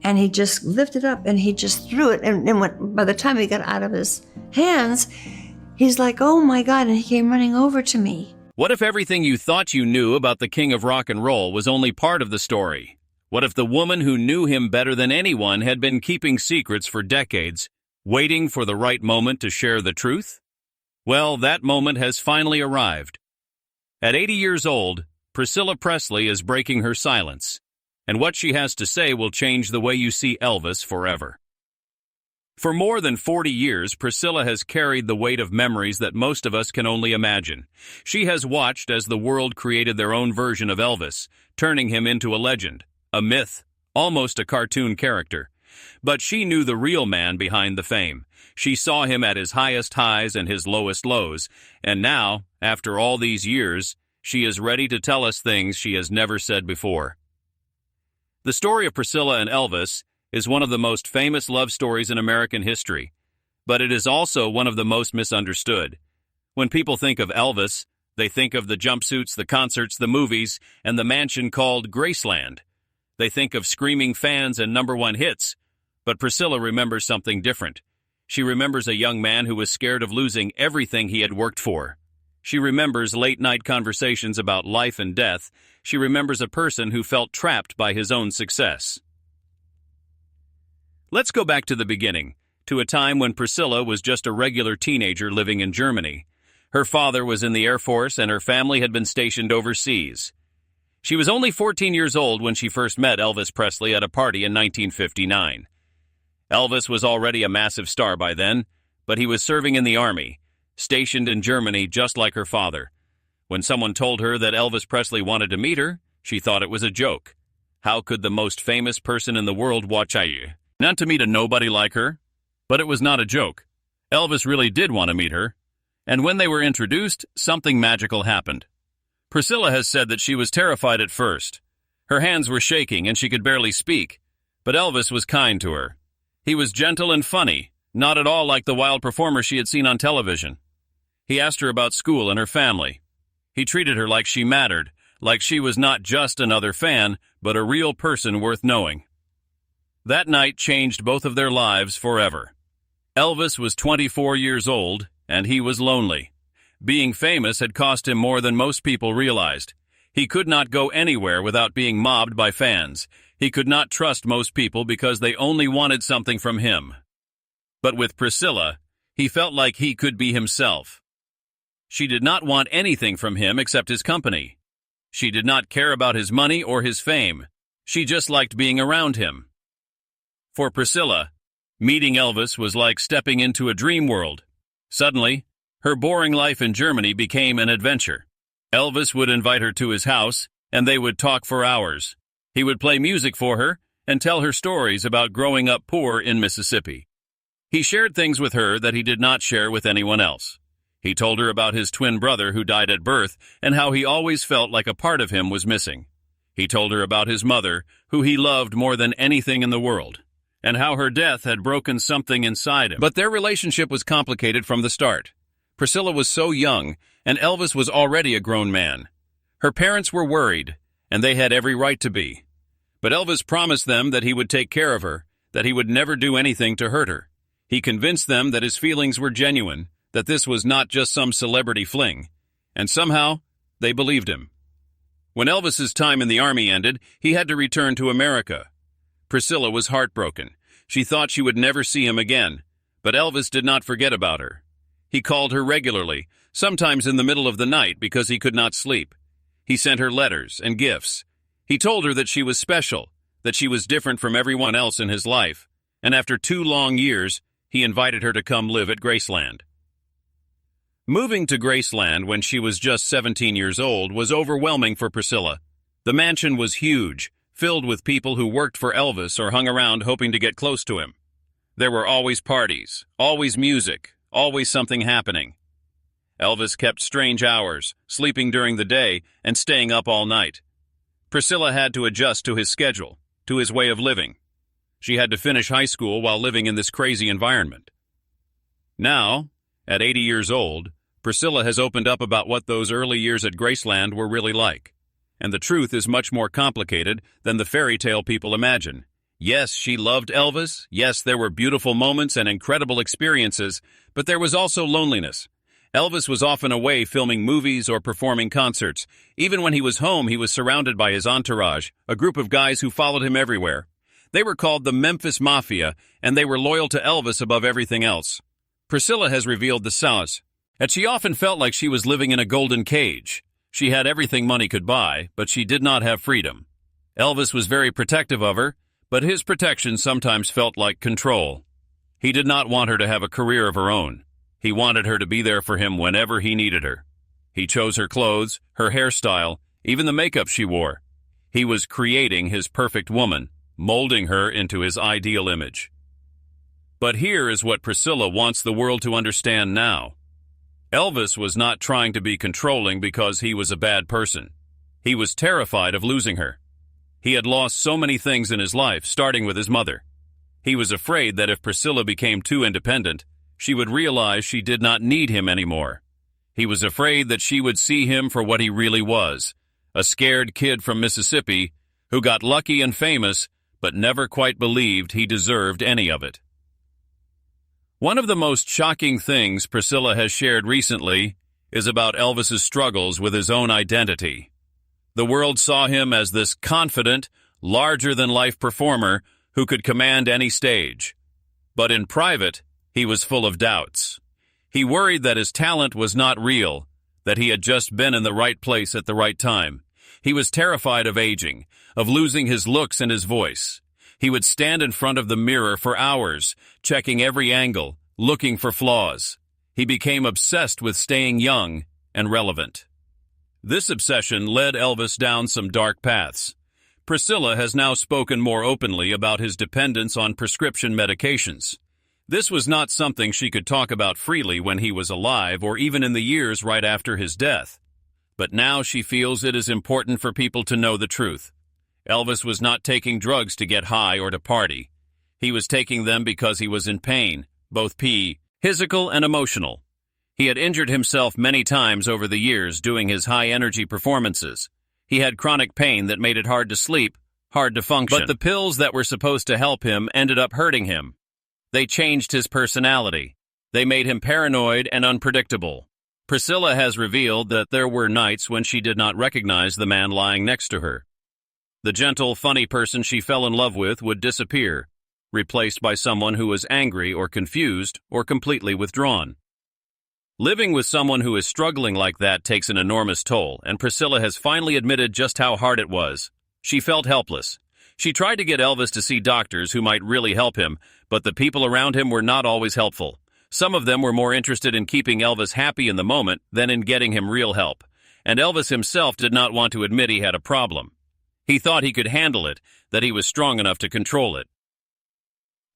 And he just lifted up and he just threw it. And by the time he got out of his hands, he's like, oh my God, and he came running over to me. What if everything you thought you knew about the king of rock and roll was only part of the story? What if the woman who knew him better than anyone had been keeping secrets for decades, waiting for the right moment to share the truth? Well, that moment has finally arrived. At 80 years old, Priscilla Presley is breaking her silence, and what she has to say will change the way you see Elvis forever. For more than 40 years, Priscilla has carried the weight of memories that most of us can only imagine. She has watched as the world created their own version of Elvis, turning him into a legend, a myth, almost a cartoon character. But she knew the real man behind the fame. She saw him at his highest highs and his lowest lows, and now, after all these years, she is ready to tell us things she has never said before. The story of Priscilla and Elvis is one of the most famous love stories in American history, but it is also one of the most misunderstood. When people think of Elvis, they think of the jumpsuits, the concerts, the movies, and the mansion called Graceland. They think of screaming fans and #1 hits, but Priscilla remembers something different. She remembers a young man who was scared of losing everything he had worked for. She remembers late-night conversations about life and death. She remembers a person who felt trapped by his own success. Let's go back to the beginning, to a time when Priscilla was just a regular teenager living in Germany. Her father was in the Air Force and her family had been stationed overseas. She was only 14 years old when she first met Elvis Presley at a party in 1959. Elvis was already a massive star by then, but he was serving in the army, stationed in Germany just like her father. When someone told her that Elvis Presley wanted to meet her, she thought it was a joke. How could the most famous person in the world watch you? Not to meet a nobody like her? But it was not a joke. Elvis really did want to meet her. And when they were introduced, something magical happened. Priscilla has said that she was terrified at first. Her hands were shaking and she could barely speak. But Elvis was kind to her. He was gentle and funny, not at all like the wild performer she had seen on television. He asked her about school and her family. He treated her like she mattered, like she was not just another fan, but a real person worth knowing. That night changed both of their lives forever. Elvis was 24 years old, and he was lonely. Being famous had cost him more than most people realized. He could not go anywhere without being mobbed by fans. He could not trust most people because they only wanted something from him. But with Priscilla, he felt like he could be himself. She did not want anything from him except his company. She did not care about his money or his fame. She just liked being around him. For Priscilla, meeting Elvis was like stepping into a dream world. Suddenly, her boring life in Germany became an adventure. Elvis would invite her to his house, and they would talk for hours. He would play music for her and tell her stories about growing up poor in Mississippi. He shared things with her that he did not share with anyone else. He told her about his twin brother who died at birth and how he always felt like a part of him was missing. He told her about his mother, who he loved more than anything in the world, and how her death had broken something inside him. But their relationship was complicated from the start. Priscilla was so young, and Elvis was already a grown man. Her parents were worried, and they had every right to be. But Elvis promised them that he would take care of her, that he would never do anything to hurt her. He convinced them that his feelings were genuine, that this was not just some celebrity fling, and somehow they believed him. When Elvis's time in the army ended, he had to return to America. Priscilla was heartbroken. She thought she would never see him again, but Elvis did not forget about her. He called her regularly, sometimes in the middle of the night because he could not sleep. He sent her letters and gifts. He told her that she was special, that she was different from everyone else in his life, and after 2 long years, he invited her to come live at Graceland. Moving to Graceland when she was just 17 years old was overwhelming for Priscilla. The mansion was huge, filled with people who worked for Elvis or hung around hoping to get close to him. There were always parties, always music, always something happening. Elvis kept strange hours, sleeping during the day and staying up all night. Priscilla had to adjust to his schedule, to his way of living. She had to finish high school while living in this crazy environment. Now, at 80 years old, Priscilla has opened up about what those early years at Graceland were really like. And the truth is much more complicated than the fairy tale people imagine. Yes, she loved Elvis. Yes, there were beautiful moments and incredible experiences, but there was also loneliness. Elvis was often away filming movies or performing concerts. Even when he was home, he was surrounded by his entourage, a group of guys who followed him everywhere. They were called the Memphis Mafia, and they were loyal to Elvis above everything else. Priscilla has revealed the sauce, that she often felt like she was living in a golden cage. She had everything money could buy, but she did not have freedom. Elvis was very protective of her, but his protection sometimes felt like control. He did not want her to have a career of her own. He wanted her to be there for him whenever he needed her. He chose her clothes, her hairstyle, even the makeup she wore. He was creating his perfect woman, molding her into his ideal image. But here is what Priscilla wants the world to understand now. Elvis was not trying to be controlling because he was a bad person. He was terrified of losing her. He had lost so many things in his life, starting with his mother. He was afraid that if Priscilla became too independent, she would realize she did not need him anymore. He was afraid that she would see him for what he really was, a scared kid from Mississippi who got lucky and famous but never quite believed he deserved any of it. One of the most shocking things Priscilla has shared recently is about Elvis's struggles with his own identity. The world saw him as this confident, larger-than-life performer who could command any stage. But in private, he was full of doubts. He worried that his talent was not real, that he had just been in the right place at the right time. He was terrified of aging, of losing his looks and his voice. He would stand in front of the mirror for hours, checking every angle, looking for flaws. He became obsessed with staying young and relevant. This obsession led Elvis down some dark paths. Priscilla has now spoken more openly about his dependence on prescription medications. This was not something she could talk about freely when he was alive or even in the years right after his death. But now she feels it is important for people to know the truth. Elvis was not taking drugs to get high or to party. He was taking them because he was in pain, both physical and emotional. He had injured himself many times over the years doing his high-energy performances. He had chronic pain that made it hard to sleep, hard to function. But the pills that were supposed to help him ended up hurting him. They changed his personality. They made him paranoid and unpredictable. Priscilla has revealed that there were nights when she did not recognize the man lying next to her. The gentle, funny person she fell in love with would disappear, replaced by someone who was angry or confused or completely withdrawn. Living with someone who is struggling like that takes an enormous toll, and Priscilla has finally admitted just how hard it was. She felt helpless. She tried to get Elvis to see doctors who might really help him, but the people around him were not always helpful. Some of them were more interested in keeping Elvis happy in the moment than in getting him real help, and Elvis himself did not want to admit he had a problem. He thought he could handle it, that he was strong enough to control it.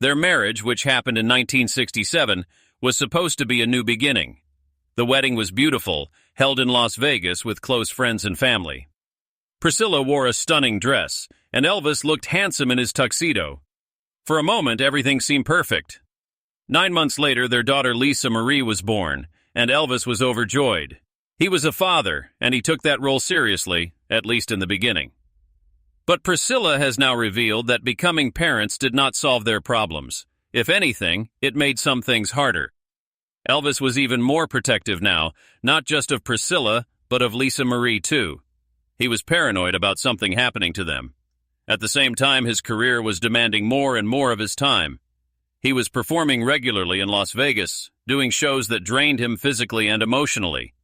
Their marriage, which happened in 1967, was supposed to be a new beginning. The wedding was beautiful, held in Las Vegas with close friends and family. Priscilla wore a stunning dress, and Elvis looked handsome in his tuxedo. For a moment, everything seemed perfect. 9 months later, their daughter Lisa Marie was born, and Elvis was overjoyed. He was a father, and he took that role seriously, at least in the beginning. But Priscilla has now revealed that becoming parents did not solve their problems. If anything, it made some things harder. Elvis was even more protective now, not just of Priscilla, but of Lisa Marie too. He was paranoid about something happening to them. At the same time, his career was demanding more and more of his time. He was performing regularly in Las Vegas, doing shows that drained him physically and emotionally.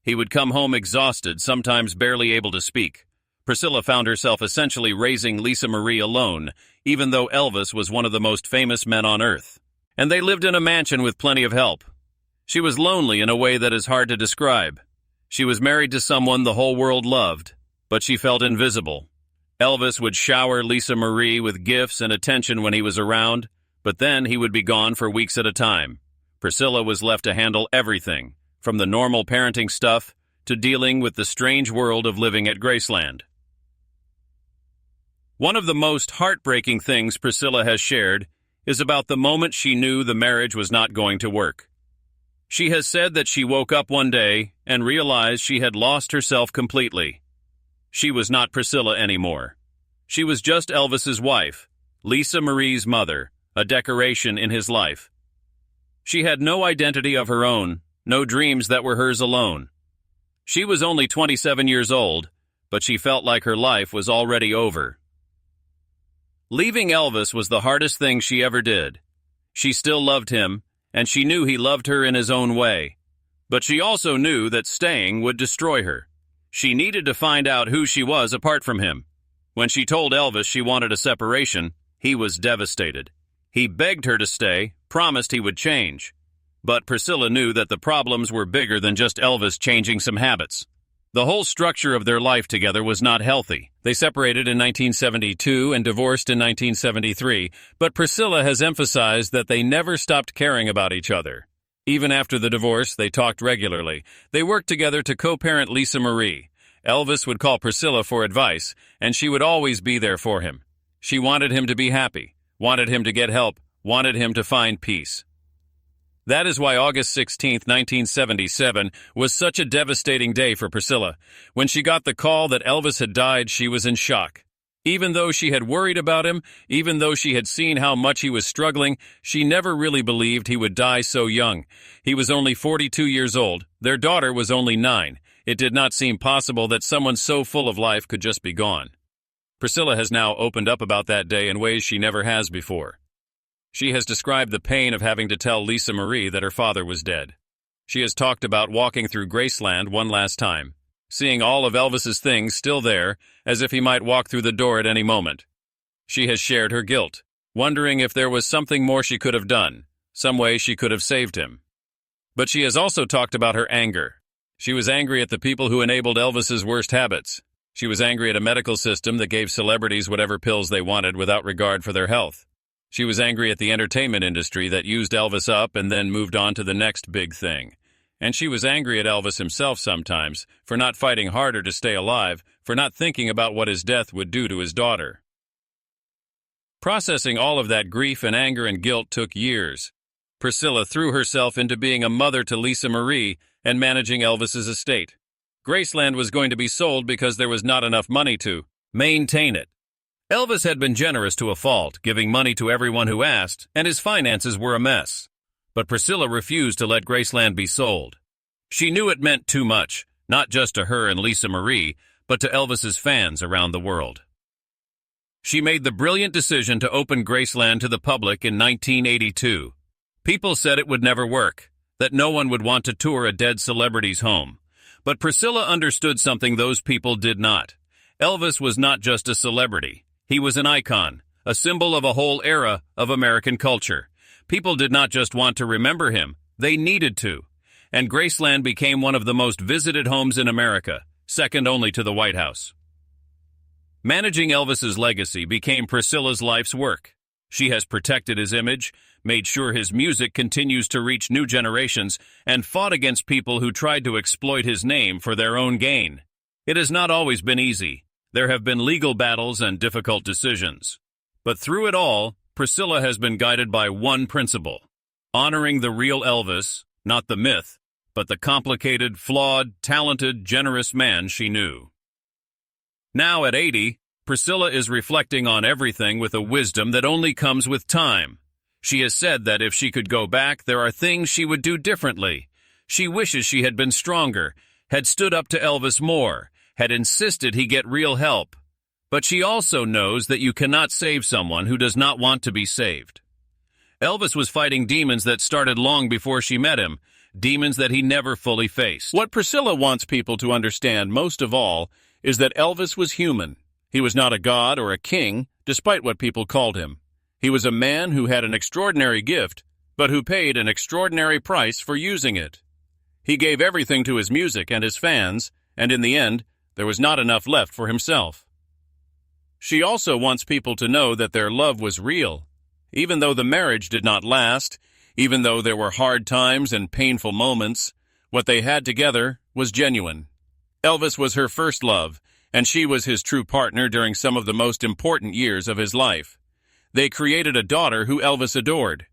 He would come home exhausted, sometimes barely able to speak. Priscilla found herself essentially raising Lisa Marie alone, even though Elvis was one of the most famous men on earth. And they lived in a mansion with plenty of help. She was lonely in a way that is hard to describe. She was married to someone the whole world loved, but she felt invisible. Elvis would shower Lisa Marie with gifts and attention when he was around, but then he would be gone for weeks at a time. Priscilla was left to handle everything, from the normal parenting stuff to dealing with the strange world of living at Graceland. One of the most heartbreaking things Priscilla has shared is about the moment she knew the marriage was not going to work. She has said that she woke up one day and realized she had lost herself completely. She was not Priscilla anymore. She was just Elvis's wife, Lisa Marie's mother, a decoration in his life. She had no identity of her own, no dreams that were hers alone. She was only 27 years old, but she felt like her life was already over. Leaving Elvis was the hardest thing she ever did. She still loved him, and she knew he loved her in his own way. But she also knew that staying would destroy her. She needed to find out who she was apart from him. When she told Elvis she wanted a separation, he was devastated. He begged her to stay, promised he would change. But Priscilla knew that the problems were bigger than just Elvis changing some habits. The whole structure of their life together was not healthy. They separated in 1972 and divorced in 1973, but Priscilla has emphasized that they never stopped caring about each other. Even after the divorce, they talked regularly. They worked together to co-parent Lisa Marie. Elvis would call Priscilla for advice, and she would always be there for him. She wanted him to be happy, wanted him to get help, wanted him to find peace. That is why August 16, 1977, was such a devastating day for Priscilla. When she got the call that Elvis had died, she was in shock. Even though she had worried about him, even though she had seen how much he was struggling, she never really believed he would die so young. He was only 42 years old. Their daughter was only 9. It did not seem possible that someone so full of life could just be gone. Priscilla has now opened up about that day in ways she never has before. She has described the pain of having to tell Lisa Marie that her father was dead. She has talked about walking through Graceland one last time, seeing all of Elvis's things still there, as if he might walk through the door at any moment. She has shared her guilt, wondering if there was something more she could have done, some way she could have saved him. But she has also talked about her anger. She was angry at the people who enabled Elvis's worst habits. She was angry at a medical system that gave celebrities whatever pills they wanted without regard for their health. She was angry at the entertainment industry that used Elvis up and then moved on to the next big thing. And she was angry at Elvis himself sometimes for not fighting harder to stay alive, for not thinking about what his death would do to his daughter. Processing all of that grief and anger and guilt took years. Priscilla threw herself into being a mother to Lisa Marie and managing Elvis's estate. Graceland was going to be sold because there was not enough money to maintain it. Elvis had been generous to a fault, giving money to everyone who asked, and his finances were a mess. But Priscilla refused to let Graceland be sold. She knew it meant too much, not just to her and Lisa Marie, but to Elvis's fans around the world. She made the brilliant decision to open Graceland to the public in 1982. People said it would never work, that no one would want to tour a dead celebrity's home. But Priscilla understood something those people did not. Elvis was not just a celebrity. He was an icon, a symbol of a whole era of American culture. People did not just want to remember him, they needed to. And Graceland became one of the most visited homes in America, second only to the White House. Managing Elvis's legacy became Priscilla's life's work. She has protected his image, made sure his music continues to reach new generations, and fought against people who tried to exploit his name for their own gain. It has not always been easy. There have been legal battles and difficult decisions. But through it all, Priscilla has been guided by one principle: honoring the real Elvis, not the myth, but the complicated, flawed, talented, generous man she knew. Now at 80, Priscilla is reflecting on everything with a wisdom that only comes with time. She has said that if she could go back, there are things she would do differently. She wishes she had been stronger, had stood up to Elvis more, had insisted he get real help. But she also knows that you cannot save someone who does not want to be saved. Elvis was fighting demons that started long before she met him, demons that he never fully faced. What Priscilla wants people to understand most of all is that Elvis was human. He was not a god or a king, despite what people called him. He was a man who had an extraordinary gift, but who paid an extraordinary price for using it. He gave everything to his music and his fans, and in the end, there was not enough left for himself. She also wants people to know that their love was real. Even though the marriage did not last, even though there were hard times and painful moments, what they had together was genuine. Elvis was her first love, and she was his true partner during some of the most important years of his life. They created a daughter who Elvis adored.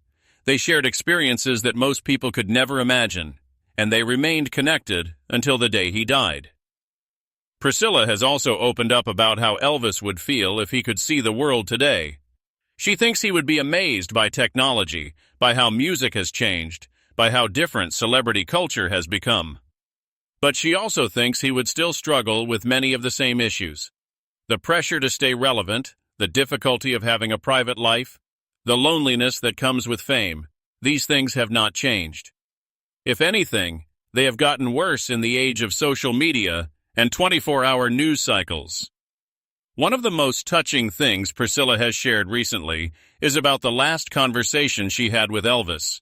They shared experiences that most people could never imagine, and they remained connected until the day he died. Priscilla has also opened up about how Elvis would feel if he could see the world today. She thinks he would be amazed by technology, by how music has changed, by how different celebrity culture has become. But she also thinks he would still struggle with many of the same issues. The pressure to stay relevant, the difficulty of having a private life, the loneliness that comes with fame, these things have not changed. If anything, they have gotten worse in the age of social media and 24-hour news cycles. One of the most touching things Priscilla has shared recently is about the last conversation she had with Elvis.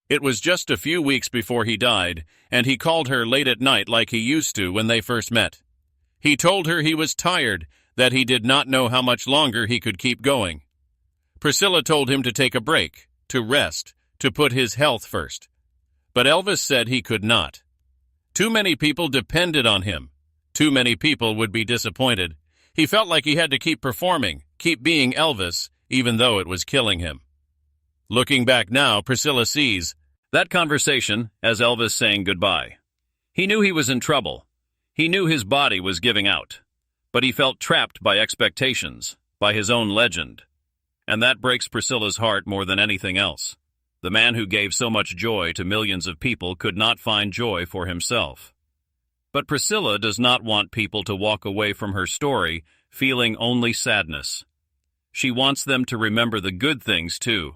It was just a few weeks before he died, and he called her late at night like he used to when they first met. He told her he was tired, that he did not know how much longer he could keep going. Priscilla told him to take a break, to rest, to put his health first. But Elvis said he could not. Too many people depended on him. Too many people would be disappointed. He felt like he had to keep performing, keep being Elvis, even though it was killing him. Looking back now, Priscilla sees that conversation as Elvis saying goodbye. He knew he was in trouble. He knew his body was giving out. But he felt trapped by expectations, by his own legend. And that breaks Priscilla's heart more than anything else. The man who gave so much joy to millions of people could not find joy for himself. But Priscilla does not want people to walk away from her story feeling only sadness. She wants them to remember the good things, too.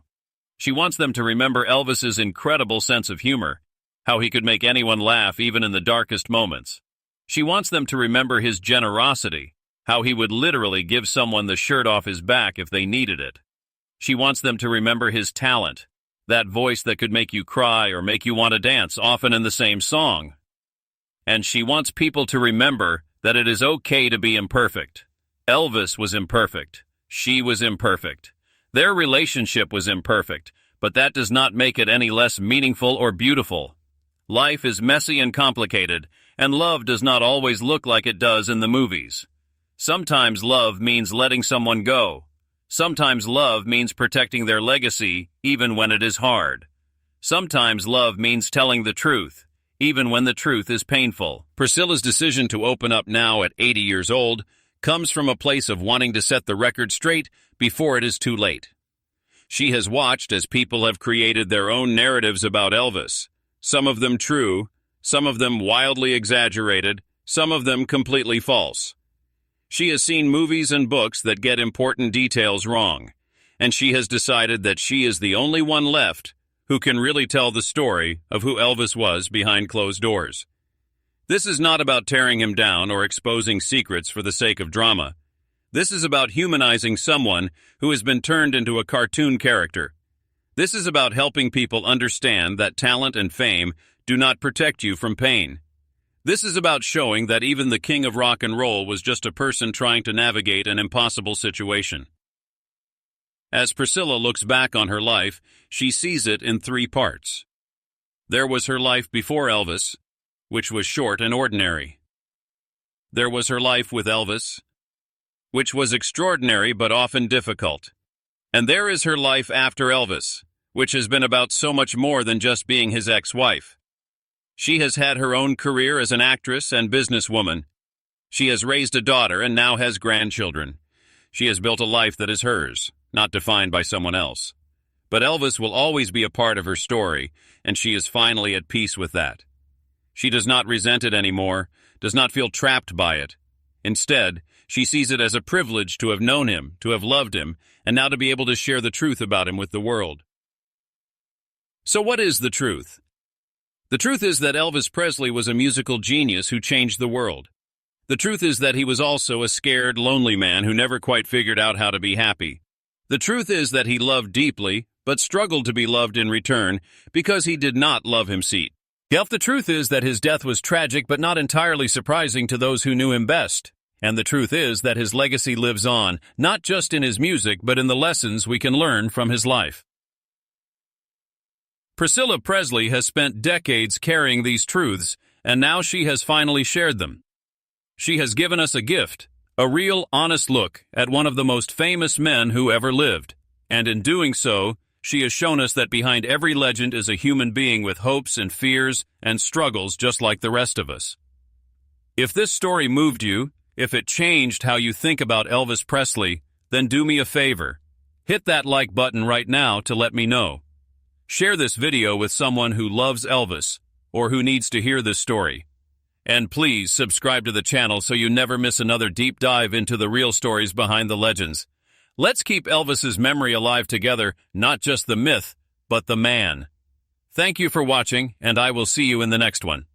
She wants them to remember Elvis's incredible sense of humor, how he could make anyone laugh even in the darkest moments. She wants them to remember his generosity, how he would literally give someone the shirt off his back if they needed it. She wants them to remember his talent, that voice that could make you cry or make you want to dance, often in the same song. And she wants people to remember that it is okay to be imperfect. Elvis was imperfect. She was imperfect. Their relationship was imperfect, but that does not make it any less meaningful or beautiful. Life is messy and complicated, and love does not always look like it does in the movies. Sometimes love means letting someone go. Sometimes love means protecting their legacy, even when it is hard. Sometimes love means telling the truth, even when the truth is painful. Priscilla's decision to open up now at 80 years old comes from a place of wanting to set the record straight before it is too late. She has watched as people have created their own narratives about Elvis, some of them true, some of them wildly exaggerated, some of them completely false. She has seen movies and books that get important details wrong, and she has decided that she is the only one left who can really tell the story of who Elvis was behind closed doors. This is not about tearing him down or exposing secrets for the sake of drama. This is about humanizing someone who has been turned into a cartoon character. This is about helping people understand that talent and fame do not protect you from pain. This is about showing that even the king of rock and roll was just a person trying to navigate an impossible situation. As Priscilla looks back on her life, she sees it in 3 parts. There was her life before Elvis, which was short and ordinary. There was her life with Elvis, which was extraordinary but often difficult. And there is her life after Elvis, which has been about so much more than just being his ex-wife. She has had her own career as an actress and businesswoman. She has raised a daughter and now has grandchildren. She has built a life that is hers, not defined by someone else. But Elvis will always be a part of her story, and she is finally at peace with that. She does not resent it anymore, does not feel trapped by it. Instead, she sees it as a privilege to have known him, to have loved him, and now to be able to share the truth about him with the world. So what is the truth? The truth is that Elvis Presley was a musical genius who changed the world. The truth is that he was also a scared, lonely man who never quite figured out how to be happy. The truth is that he loved deeply, but struggled to be loved in return because he did not love himself. The truth is that his death was tragic but not entirely surprising to those who knew him best. And the truth is that his legacy lives on, not just in his music but in the lessons we can learn from his life. Priscilla Presley has spent decades carrying these truths, and now she has finally shared them. She has given us a gift, a real, honest look at one of the most famous men who ever lived. And in doing so, she has shown us that behind every legend is a human being with hopes and fears and struggles just like the rest of us. If this story moved you, if it changed how you think about Elvis Presley, then do me a favor. Hit that like button right now to let me know. Share this video with someone who loves Elvis or who needs to hear this story. And please subscribe to the channel so you never miss another deep dive into the real stories behind the legends. Let's keep Elvis's memory alive together, not just the myth, but the man. Thank you for watching, and I will see you in the next one.